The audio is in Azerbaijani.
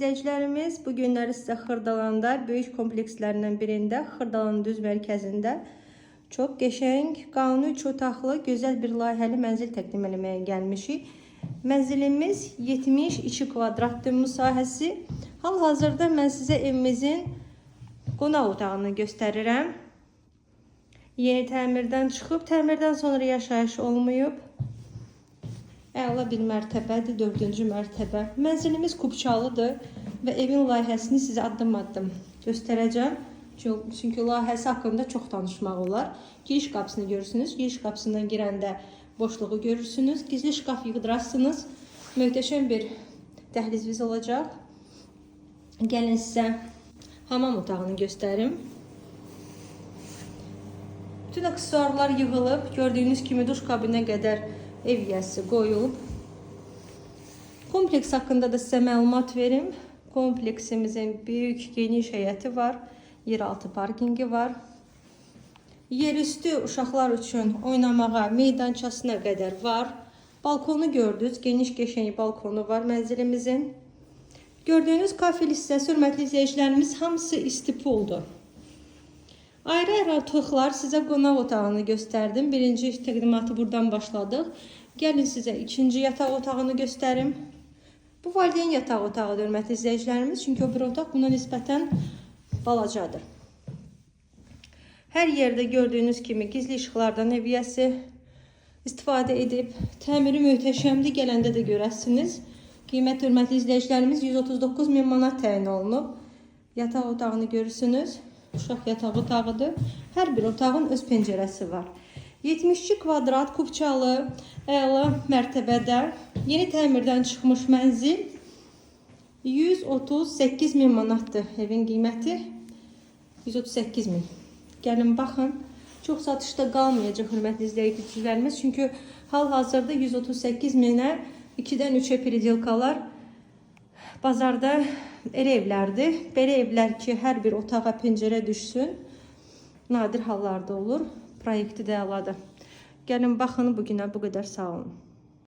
izləyicilərimiz, bu günləri sizə Xırdalanda, böyük komplekslərindən birində, Xırdalanın düz mərkəzində çox qəşəng, qanuni 3 otaqlı, gözəl bir layihəli mənzil təqdim etməyə gəlmişik. Mənzilimiz 72 kvadratdır müsahəsi. Hal-hazırda mən sizə evimizin qonaq otağını göstərirəm. Yeni təmirdən çıxıb, təmirdən sonra yaşayış olmayıb. Əla bir mərtəbədir, 4-cü mərtəbə. Mənzilimiz kubçalıdır və evin layihəsini sizə addım-addım göstərəcəm. Çünki layihəsi haqqında çox danışmaq olar. Giriş qapısını görürsünüz. Giriş qapısından girəndə boşluğu görürsünüz. Gizli şkaf yığdırarsınız. Möhtəşəm bir dəhlizimiz olacaq. Gəlin sizə hamam otağını göstərim. Bütün aksesuarlar yığılıb. Gördüyünüz kimi duş kabinə qədər ev yiyəsi qoyulub. Kompleks haqqında da sizə məlumat verim. Kompleksimizin böyük, geniş həyəti var. Yeraltı parkingi var. Yerüstü uşaqlar üçün oynamağa, meydançasına qədər var. Balkonu gördünüz, geniş qəşəng balkonu var mənzilimizin. Gördüyünüz kafe hissəsi, hörmətli izləyicilərimiz, hamısı isti-puldur. Ayrı-ayrı otaqlar sizə qonaq otağını göstərdim. Birinci təqdimatı buradan başladıq. Gəlin sizə ikinci yataq otağını göstərim. Bu valideyn yataq otağıdır, hörmətli izləyicilərimiz. Çünki o bir otaq buna nisbətən balacadır. Hər yerdə gördüyünüz kimi gizli işıqlardan ev yiyəsi istifadə edib. Təmiri möhtəşəmdir, gələndə də görəsiniz. Qiymət, hörmətli izləyicilərimiz, 139.000 manat təyin olunub. Yataq otağını görürsünüz. Uşaq yataq otağıdır. Hər bir otağın öz pəncərəsi var. 72 kvadrat kubçalı, əla mərtəbədə yeni təmirdən çıxmış mənzil 138.000 manatdır. Evin qiyməti 138.000. Gəlin baxın. Çox satışda qalmayacaq, hörmətli izləyicilərimiz. Çünki hal-hazırda 138.000-ə 2-dən 3-ə pridelkalar bazarda elə evlərdir. Belə evlər ki, hər bir otağa pəncərə düşsün. Nadir hallarda olur. Proyekti də əladır. Gəlin baxın, bugünə bu qədər, sağ olun.